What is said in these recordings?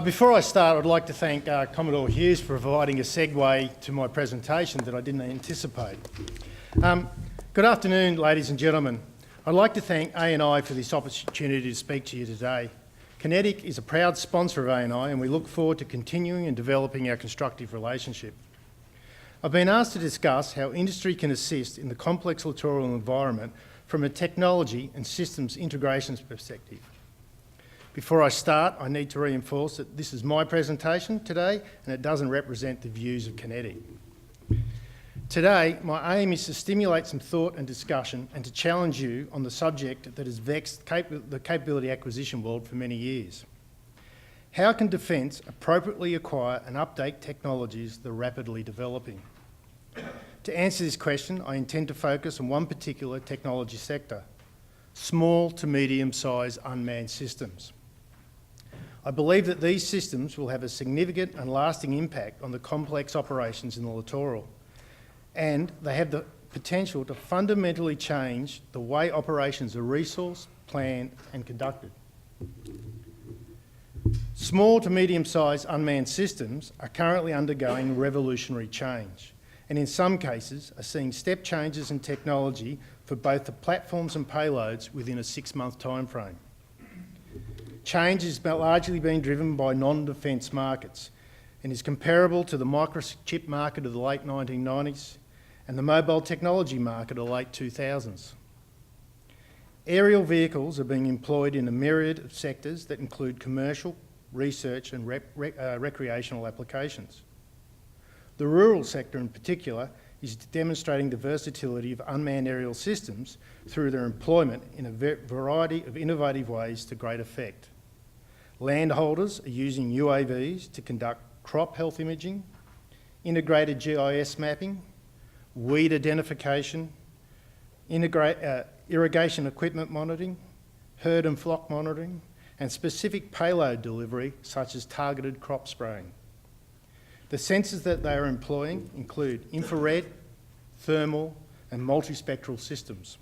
Before I start, I'd like to thank Commodore Hughes for providing a segue to my presentation that I didn't anticipate. Good afternoon, ladies and gentlemen. I'd like to thank ANI for this opportunity to speak to you today. QinetiQ is a proud sponsor of ANI and we look forward to continuing and developing our constructive relationship. I've been asked to discuss how industry can assist in the complex littoral environment from a technology and systems integrations perspective. Before I start, I need to reinforce that this is my presentation today and it doesn't represent the views of QinetiQ. Today, my aim is to stimulate some thought and discussion and to challenge you on the subject that has vexed the capability acquisition world for many years. How can defence appropriately acquire and update technologies that are rapidly developing? To answer this question, I intend to focus on one particular technology sector, small to medium-sized unmanned systems. I believe that these systems will have a significant and lasting impact on the complex operations in the littoral, and they have the potential to fundamentally change the way operations are resourced, planned and conducted. Small to medium-sized unmanned systems are currently undergoing revolutionary change, and in some cases are seeing step changes in technology for both the platforms and payloads within a 6-month timeframe. Change is largely being driven by non-defence markets and is comparable to the microchip market of the late 1990s and the mobile technology market of the late 2000s. Aerial vehicles are being employed in a myriad of sectors that include commercial, research and recreational applications. The rural sector in particular is demonstrating the versatility of unmanned aerial systems through their employment in a variety of innovative ways to great effect. Landholders are using UAVs to conduct crop health imaging, integrated GIS mapping, weed identification, irrigation equipment monitoring, herd and flock monitoring, and specific payload delivery such as targeted crop spraying. The sensors that they are employing include infrared, thermal and multispectral systems.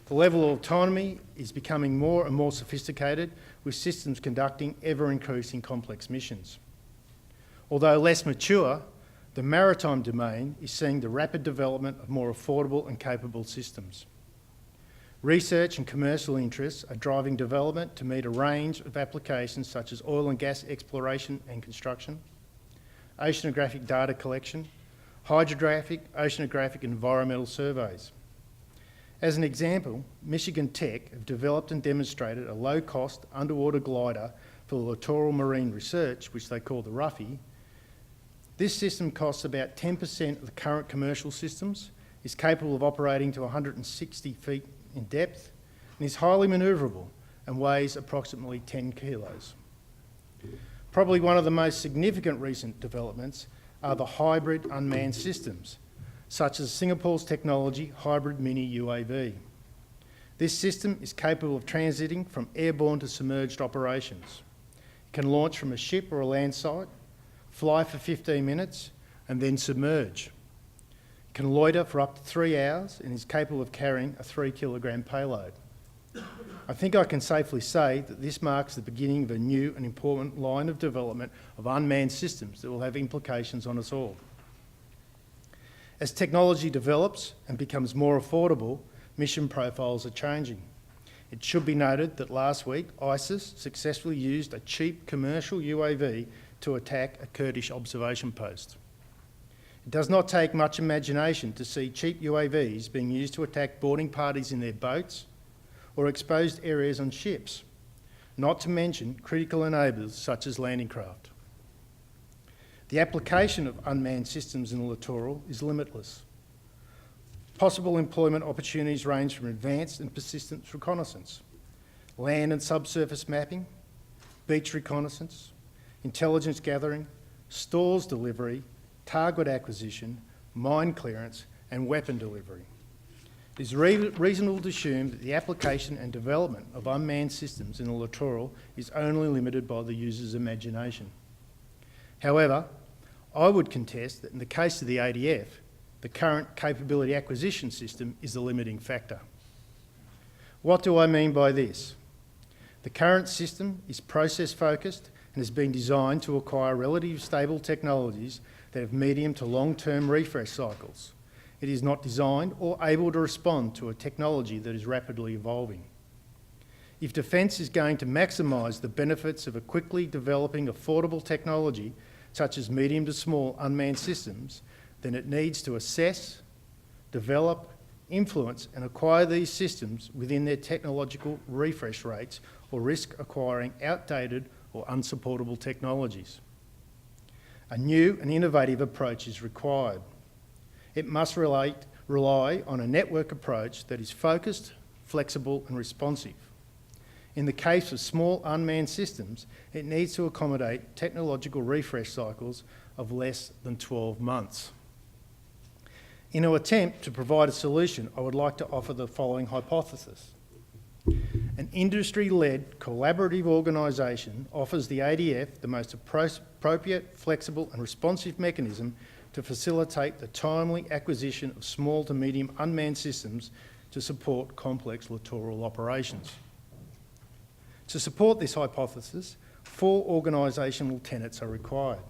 The level of autonomy is becoming more and more sophisticated, with systems conducting ever-increasing complex missions. Although less mature, the maritime domain is seeing the rapid development of more affordable and capable systems. Research and commercial interests are driving development to meet a range of applications such as oil and gas exploration and construction, oceanographic data collection, hydrographic, oceanographic and environmental surveys. As an example, Michigan Tech have developed and demonstrated a low-cost underwater glider for littoral marine research, which they call the Ruffy. This system costs about 10% of the current commercial systems, is capable of operating to 160 feet in depth, and is highly manoeuvrable and weighs approximately 10 kilos. Probably one of the most significant recent developments are the hybrid unmanned systems, such as Singapore's technology hybrid mini UAV. This system is capable of transiting from airborne to submerged operations. It can launch from a ship or a land site, fly for 15 minutes and then submerge. It can loiter for up to 3 hours and is capable of carrying a 3-kilogram payload. I think I can safely say that this marks the beginning of a new and important line of development of unmanned systems that will have implications on us all. As technology develops and becomes more affordable, mission profiles are changing. It should be noted that last week, ISIS successfully used a cheap commercial UAV to attack a Kurdish observation post. It does not take much imagination to see cheap UAVs being used to attack boarding parties in their boats or exposed areas on ships, not to mention critical enablers such as landing craft. The application of unmanned systems in the littoral is limitless. Possible employment opportunities range from advanced and persistent reconnaissance, land and subsurface mapping, beach reconnaissance, intelligence gathering, stores delivery, target acquisition, mine clearance and weapon delivery. It is reasonable to assume that the application and development of unmanned systems in the littoral is only limited by the user's imagination. However, I would contest that in the case of the ADF, the current capability acquisition system is the limiting factor. What do I mean by this? The current system is process-focused and has been designed to acquire relatively stable technologies that have medium to long-term refresh cycles. It is not designed or able to respond to a technology that is rapidly evolving. If defence is going to maximise the benefits of a quickly developing affordable technology, such as medium to small unmanned systems, then it needs to assess, develop, influence and acquire these systems within their technological refresh rates or risk acquiring outdated or unsupportable technologies. A new and innovative approach is required. It must rely on a network approach that is focused, flexible and responsive. In the case of small unmanned systems, it needs to accommodate technological refresh cycles of less than 12 months. In an attempt to provide a solution, I would like to offer the following hypothesis. An industry-led collaborative organisation offers the ADF the most appropriate, flexible and responsive mechanism to facilitate the timely acquisition of small to medium unmanned systems to support complex littoral operations. To support this hypothesis, 4 organisational tenets are required.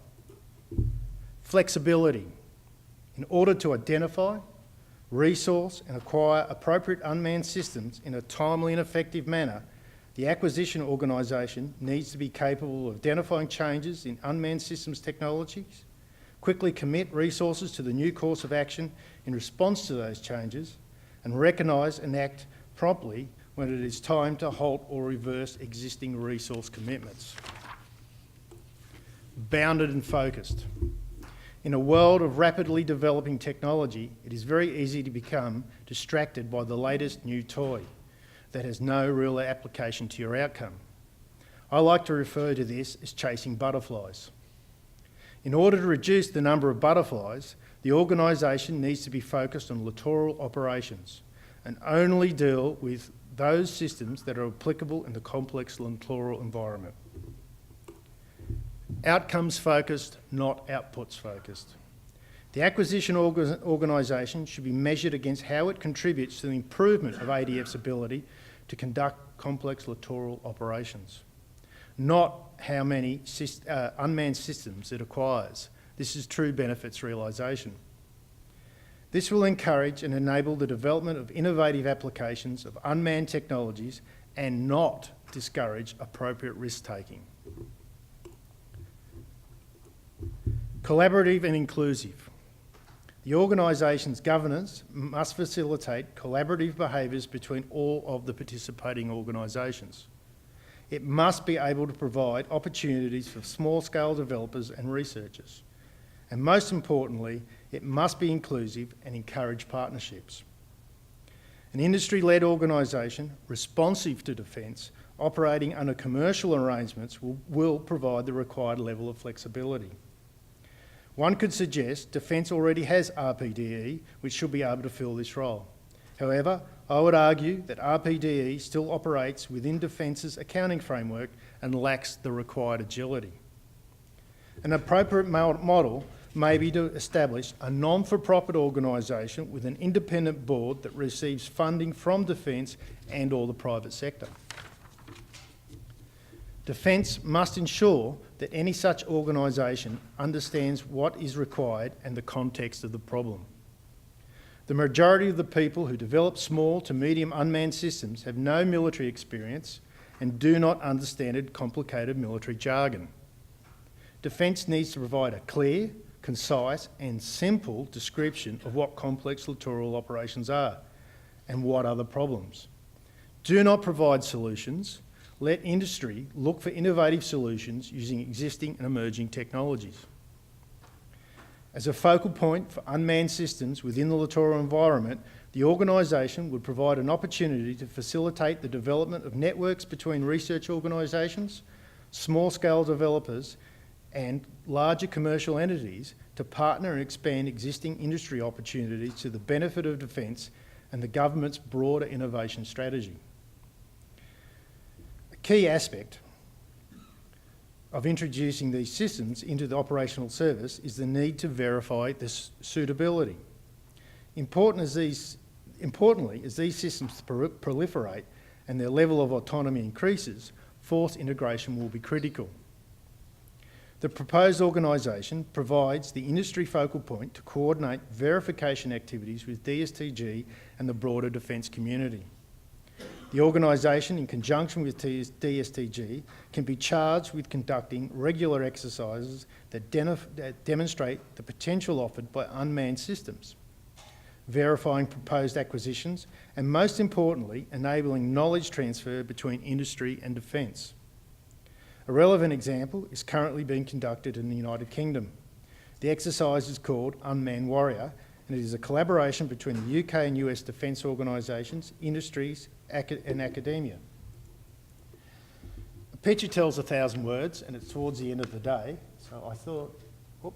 Flexibility. In order to identify, resource and acquire appropriate unmanned systems in a timely and effective manner, the acquisition organisation needs to be capable of identifying changes in unmanned systems technologies, quickly commit resources to the new course of action in response to those changes, and recognise and act promptly when it is time to halt or reverse existing resource commitments. Bounded and focused. In a world of rapidly developing technology, it is very easy to become distracted by the latest new toy that has no real application to your outcome. I like to refer to this as chasing butterflies. In order to reduce the number of butterflies, the organisation needs to be focused on littoral operations and only deal with those systems that are applicable in the complex littoral environment. Outcomes focused, not outputs focused. The acquisition organisation should be measured against how it contributes to the improvement of ADF's ability to conduct complex littoral operations, not how many unmanned systems it acquires. This is true benefits realisation. This will encourage and enable the development of innovative applications of unmanned technologies and not discourage appropriate risk-taking. Collaborative and inclusive. The organisation's governance must facilitate collaborative behaviours between all of the participating organisations. It must be able to provide opportunities for small-scale developers and researchers. And most importantly, it must be inclusive and encourage partnerships. An industry-led organisation responsive to defence, operating under commercial arrangements will provide the required level of flexibility. One could suggest Defence already has RPDE, which should be able to fill this role. However, I would argue that RPDE still operates within Defence's accounting framework and lacks the required agility. An appropriate model may be to establish a non-for-profit organisation with an independent board that receives funding from Defence and or the private sector. Defence must ensure that any such organisation understands what is required and the context of the problem. The majority of the people who develop small to medium unmanned systems have no military experience and do not understand complicated military jargon. Defence needs to provide a clear, concise and simple description of what complex littoral operations are and what are the problems. Do not provide solutions. Let industry look for innovative solutions using existing and emerging technologies. As a focal point for unmanned systems within the littoral environment, the organisation would provide an opportunity to facilitate the development of networks between research organisations, small-scale developers and larger commercial entities to partner and expand existing industry opportunities to the benefit of Defence and the government's broader innovation strategy. A key aspect of introducing these systems into the operational service is the need to verify this suitability. Importantly, as these systems proliferate and their level of autonomy increases, force integration will be critical. The proposed organisation provides the industry focal point to coordinate verification activities with DSTG and the broader defence community. The organisation, in conjunction with DSTG, can be charged with conducting regular exercises that demonstrate the potential offered by unmanned systems, verifying proposed acquisitions, and most importantly, enabling knowledge transfer between industry and defence. A relevant example is currently being conducted in the United Kingdom. The exercise is called Unmanned Warrior, and it is a collaboration between the UK and US defence organisations, industries, and academia. A picture tells 1,000 words, and it's towards the end of the day, so I thought, whoop.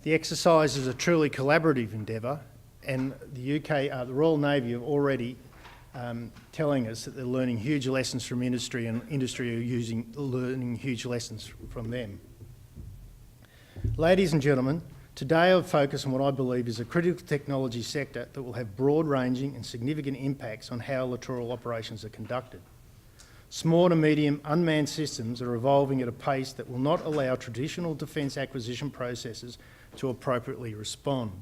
The exercise is a truly collaborative endeavour, and the UK, the Royal Navy are already telling us that they're learning huge lessons from industry, and industry are learning huge lessons from them. Ladies and gentlemen, today I'll focus on what I believe is a critical technology sector that will have broad-ranging and significant impacts on how littoral operations are conducted. Small to medium unmanned systems are evolving at a pace that will not allow traditional defence acquisition processes to appropriately respond.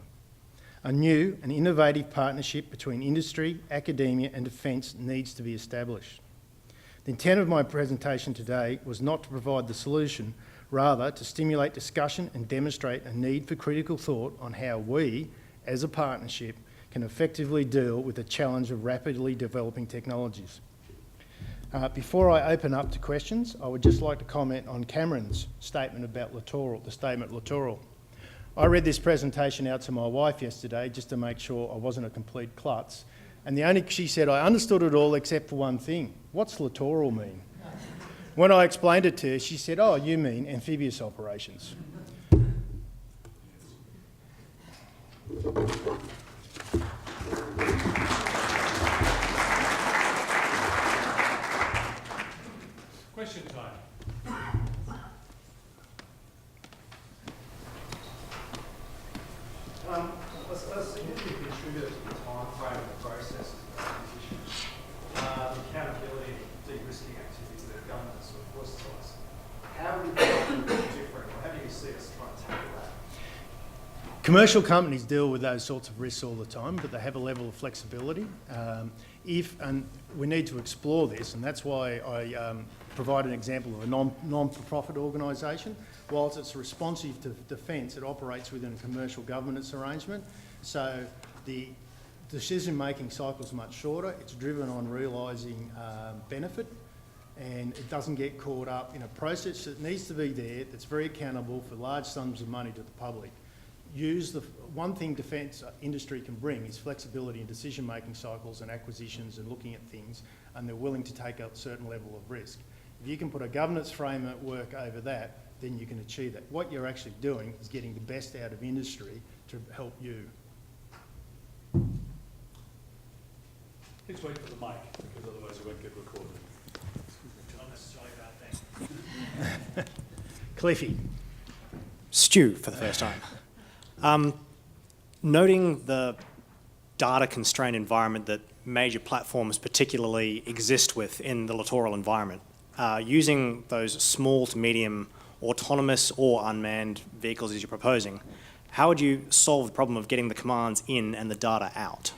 A new and innovative partnership between industry, academia and defence needs to be established. The intent of my presentation today was not to provide the solution, rather to stimulate discussion and demonstrate a need for critical thought on how we, as a partnership, can effectively deal with the challenge of rapidly developing technologies. Before I open up to questions, I would just like to comment on Cameron's statement about littoral, the statement littoral. I read this presentation out to my wife yesterday just to make sure I wasn't a complete klutz, and she said, I understood it all except for one thing. What's littoral mean? When I explained it to her, she said, oh, you mean amphibious operations. Question time. A significant contributor to the time frame of the process of acquisition, the accountability and de-risking activities that government sort of forced to us. How do we do different, or how do you see us trying to tackle that? Commercial companies deal with those sorts of risks all the time, but they have a level of flexibility. And we need to explore this, and that's why I provide an example of a non-for-profit organisation. Whilst it's responsive to defence, it operates within a commercial governance arrangement. So the decision-making cycle is much shorter. It's driven on realising benefit, and it doesn't get caught up in a process that needs to be there that's very accountable for large sums of money to the public. One thing defence industry can bring is flexibility in decision-making cycles and acquisitions and looking at things, and they're willing to take a certain level of risk. If you can put a governance framework over that, then you can achieve that. What you're actually doing is getting the best out of industry to help you. Please wait for the mic, because otherwise it won't get recorded. Not necessarily a bad thing. Cliffy. Stu, for the first time. Noting the data-constrained environment that major platforms particularly exist with in the littoral environment, using those small to medium autonomous or unmanned vehicles as you're proposing, how would you solve the problem of getting the commands in and the data out?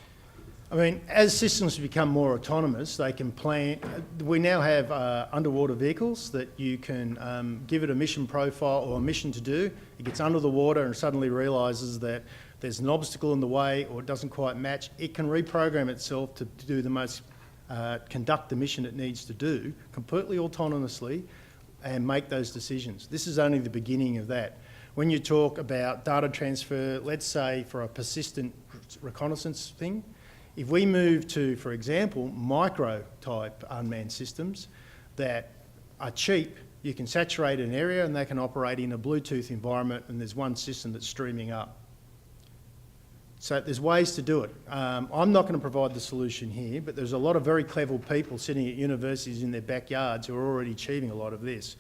I mean, as systems become more autonomous, they can plan. We now have underwater vehicles that you can give it a mission profile or a mission to do. It gets under the water and suddenly realises that there's an obstacle in the way or it doesn't quite match. It can reprogram itself to do the most, conduct the mission it needs to do completely autonomously and make those decisions. This is only the beginning of that. When you talk about data transfer, let's say for a persistent reconnaissance thing, if we move to, for example, micro-type unmanned systems that are cheap, you can saturate an area and they can operate in a Bluetooth environment and there's one system that's streaming up. So there's ways to do it. I'm not going to provide the solution here, but there's a lot of very clever people sitting at universities in their backyards who are already achieving a lot of this.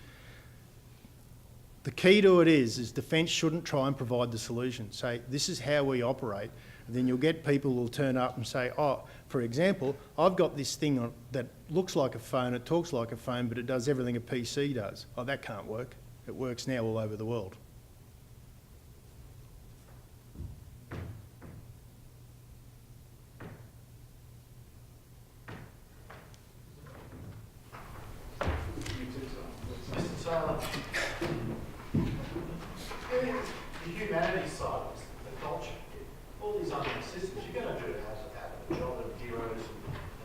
The key to it is defence shouldn't try and provide the solution. Say, this is how we operate. And then you'll get people who will turn up and say, oh, for example, I've got this thing on, that looks like a phone, it talks like a phone, but it does everything a PC does. Oh, that can't work. It works now all over the world. Mr Taylor, the humanities side, the culture, all these unmanned systems, you're going to do have a job of heroes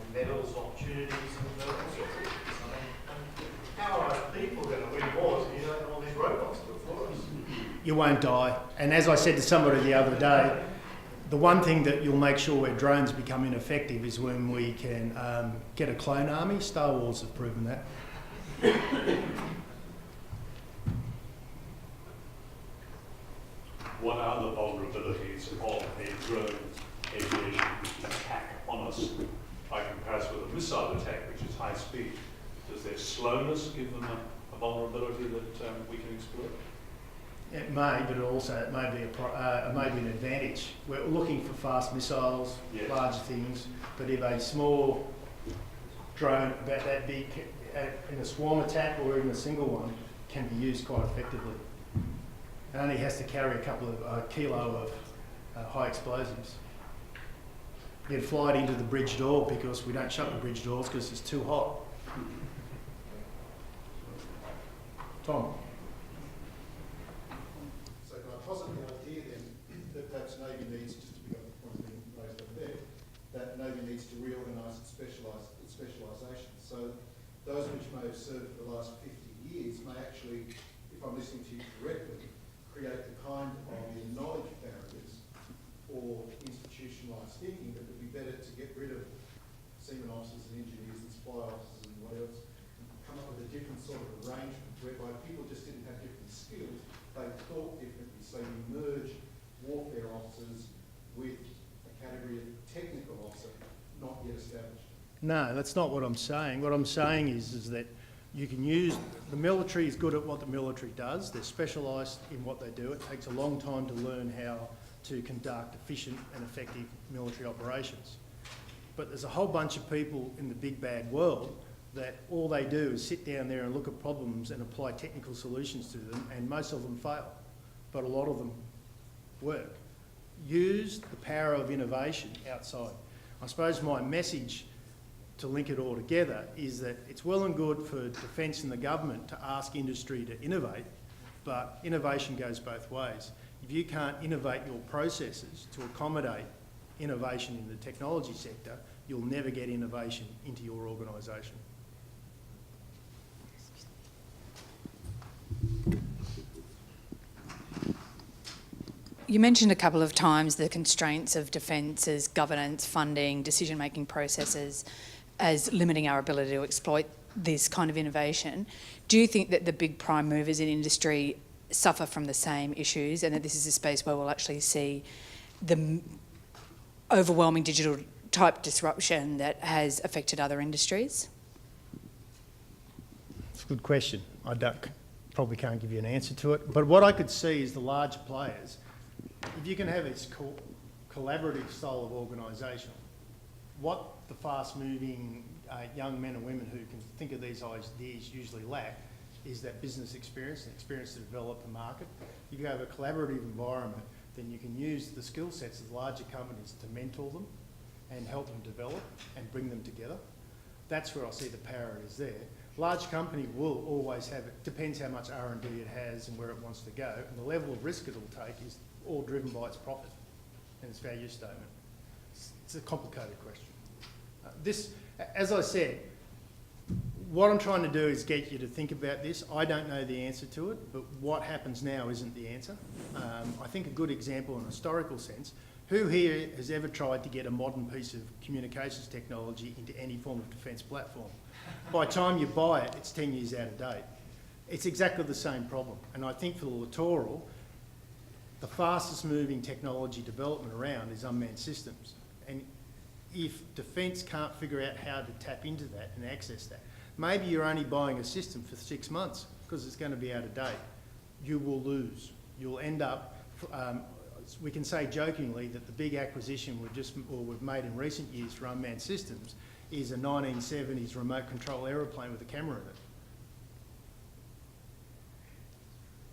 and medals, opportunities, and all sorts of things. I mean, how are people going to win wars if you don't have all these robots to for us? You won't die. And as I said to somebody the other day, the one thing that you'll make sure where drones become ineffective is when we can get a clone army. Star Wars have proven that. What are the vulnerabilities of a drone aviation attack on us by comparison with a missile attack, which is high speed? Does their slowness give them a vulnerability that we can exploit? It may, but also it may be an advantage. We're looking for fast missiles, yes, large things, but if a small drone about that big in a swarm attack or even a single one can be used quite effectively. It only has to carry a couple of kilo of high explosives. You'd fly it into the bridge door because we don't shut the bridge doors because it's too hot. Tom. So can I posit the idea then that perhaps Navy needs, just to pick up the point being raised over there, that Navy needs to reorganise its specialisation. So those which may have served for the last 50 years may actually, if I'm listening to you correctly, create the kind of knowledge barriers or institutionalised thinking that would be better to get rid of seaman officers and engineers and supply officers and what else, and come up with a different sort of arrangement whereby people just didn't have different skills, they thought differently. So you merge warfare officers with a category of technical officer not yet established. No, that's not what I'm saying. What I'm saying is that you can use, the military is good at what the military does. They're specialised in what they do. It takes a long time to learn how to conduct efficient and effective military operations. But there's a whole bunch of people in the big bad world that all they do is sit down there and look at problems and apply technical solutions to them, and most of them fail, but a lot of them work. Use the power of innovation outside. I suppose my message to link it all together is that it's well and good for defence and the government to ask industry to innovate, but innovation goes both ways. If you can't innovate your processes to accommodate innovation in the technology sector, you'll never get innovation into your organisation. You mentioned a couple of times the constraints of defence's governance, funding, decision-making processes as limiting our ability to exploit this kind of innovation. Do you think that the big prime movers in industry suffer from the same issues, and that this is a space where we'll actually see the overwhelming digital type disruption that has affected other industries? It's a good question. I probably can't give you an answer to it, but what I could see is the larger players, if you can have this collaborative style of organisation, what the fast-moving young men and women who can think of these ideas usually lack is that business experience and experience to develop the market. If you have a collaborative environment, then you can use the skill sets of larger companies to mentor them and help them develop and bring them together. That's where I see the power is there. Large company will always have, it depends how much R&D it has and where it wants to go, and the level of risk it'll take is all driven by its profit and its value statement. It's a complicated question. This, as I said, what I'm trying to do is get you to think about this. I don't know the answer to it, but what happens now isn't the answer. I think a good example in a historical sense, who here has ever tried to get a modern piece of communications technology into any form of defence platform? By the time you buy it, it's 10 years out of date. It's exactly the same problem. And I think for the littoral, the fastest moving technology development around is unmanned systems. And if defence can't figure out how to tap into that and access that, maybe you're only buying a system for 6 months because it's going to be out of date. You will lose. You'll end up, we can say jokingly that the big acquisition we've made in recent years for unmanned systems is a 1970s remote control aeroplane with a camera in it.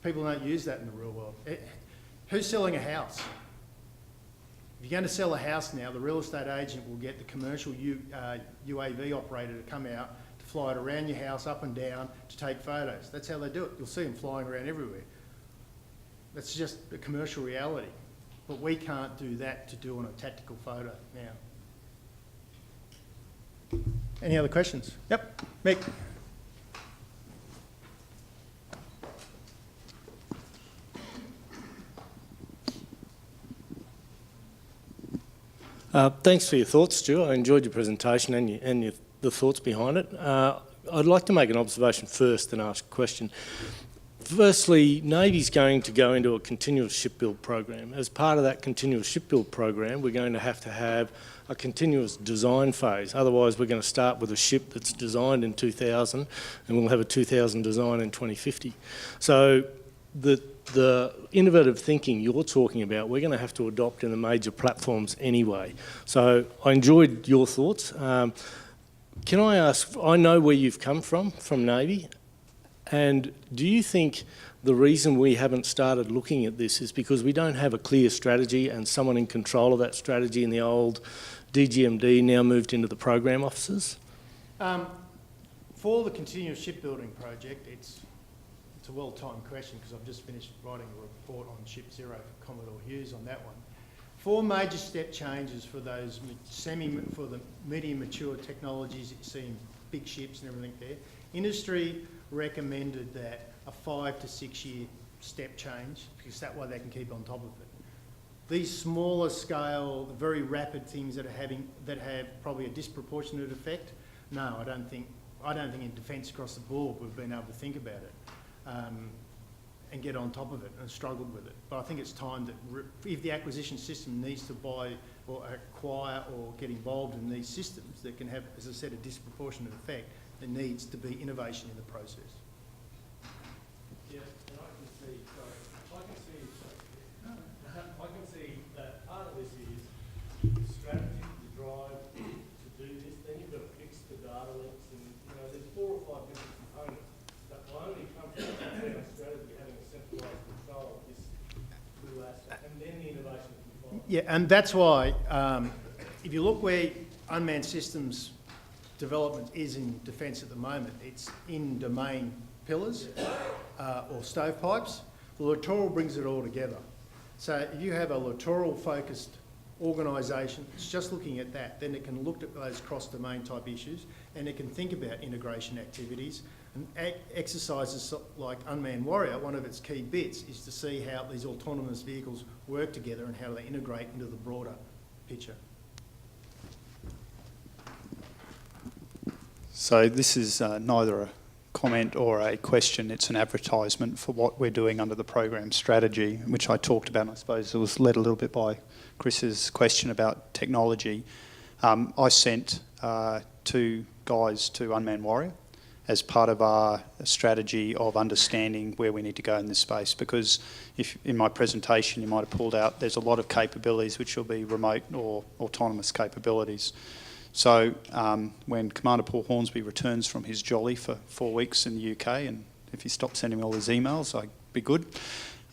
People don't use that in the real world. Who's selling a house? If you're going to sell a house now, the real estate agent will get the commercial UAV operator to come out to fly it around your house, up and down, to take photos. That's how they do it. You'll see them flying around everywhere. That's just a commercial reality. But we can't do that to do on a tactical photo now. Any other questions? Yep, Mick. Thanks for your thoughts, Stuart. I enjoyed your presentation and the thoughts behind it. I'd like to make an observation first and ask a question. Firstly, Navy's going to go into a continuous shipbuild program. As part of that continuous shipbuild program, we're going to have a continuous design phase. Otherwise, we're going to start with a ship that's designed in 2000 and we'll have a 2000 design in 2050. So the innovative thinking you're talking about, we're going to have to adopt in the major platforms anyway. So I enjoyed your thoughts. Can I ask, I know where you've come from Navy, and do you think the reason we haven't started looking at this is because we don't have a clear strategy and someone in control of that strategy in the old DGMD now moved into the program officers? For the continuous shipbuilding project, it's a well-timed question because I've just finished writing a report on Ship Zero for Commodore Hughes on that one. 4 major step changes for those for the medium mature technologies that you see in big ships and everything there. Industry recommended that a 5 to 6 year step change because that way they can keep on top of it. These smaller scale, very rapid things that have probably a disproportionate effect. No, I don't think in defence across the board we've been able to think about it and get on top of it and struggled with it. But I think it's time that if the acquisition system needs to buy or acquire or get involved in these systems that can have, as I said, a disproportionate effect, there needs to be innovation in the process. Yeah, and I can see that part of this is the strategy, the drive to do this. Then you've got to fix the data links, and there's 4 or 5 different components that will only come from a strategy having a centralised control of this little aspect, and then the innovation can follow. Yeah, and that's why if you look where unmanned systems development is in defence at the moment, it's in domain pillars or stovepipes. The littoral brings it all together. So if you have a littoral focused organisation, it's just looking at that, then it can look at those cross-domain type issues and it can think about integration activities and exercises like Unmanned Warrior. One of its key bits is to see how these autonomous vehicles work together and how they integrate into the broader picture. So this is neither a comment or a question, it's an advertisement for what we're doing under the program strategy, which I talked about, and I suppose it was led a little bit by Chris's question about technology. I sent 2 guys to Unmanned Warrior as part of our strategy of understanding where we need to go in this space, because if in my presentation you might have pulled out, there's a lot of capabilities which will be remote or autonomous capabilities. So when Commander Paul Hornsby returns from his jolly for 4 weeks in the UK, and if he stops sending me all his emails, I'd be good.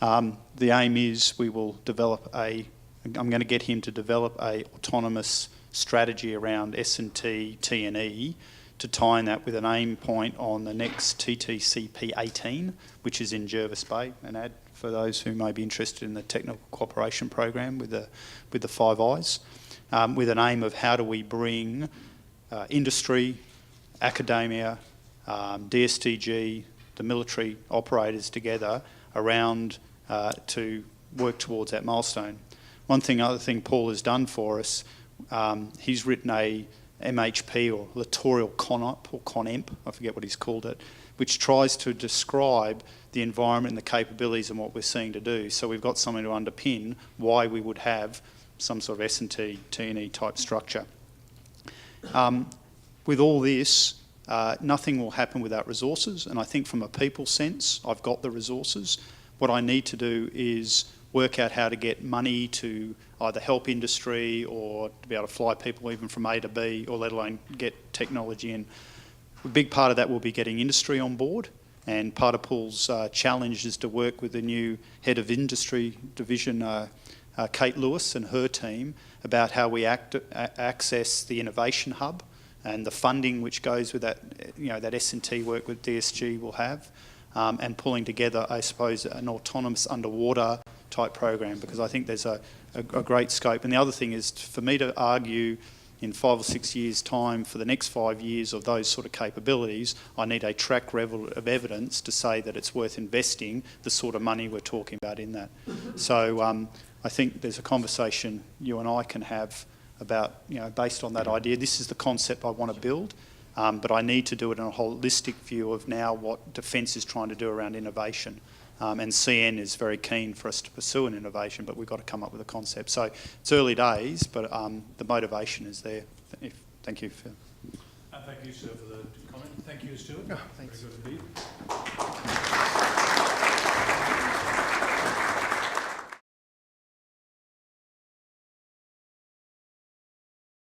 The aim is we will develop I'm going to get him to develop a autonomous strategy around S&T, T&E, to tie in that with an aim point on the next TTCP 18, which is in Jervis Bay, an ad for those who may be interested in the technical cooperation program with the Five Eyes, with an aim of how do we bring industry, academia, DSTG, the military operators together around to work towards that milestone. Other thing Paul has done for us, he's written a MHP or littoral CONOP or CONEMP, I forget what he's called it, which tries to describe the environment and the capabilities and what we're seeing to do. So we've got something to underpin why we would have some sort of S&T, T&E type structure. With all this, nothing will happen without resources, and I think from a people sense, I've got the resources. What I need to do is work out how to get money to either help industry or to be able to fly people even from A to B, or let alone get technology in. A big part of that will be getting industry on board, and part of Paul's challenge is to work with the new head of industry division, Kate Lewis, and her team about how we access the innovation hub and the funding which goes with that, that S&T work with DSG will have, and pulling together, I suppose, an autonomous underwater type program, because I think there's a great scope. And the other thing is for me to argue in 5 or 6 years' time for the next 5 years of those sort of capabilities, I need a track record of evidence to say that it's worth investing the sort of money we're talking about in that. So I think there's a conversation you and I can have about, based on that idea, this is the concept I want to build, but I need to do it in a holistic view of now what Defence is trying to do around innovation. And CN is very keen for us to pursue an innovation, but we've got to come up with a concept. So it's early days, but the motivation is there. Thank you, Phil. Thank you, sir, for the comment. Thank you, Stuart. Thanks. Very good indeed.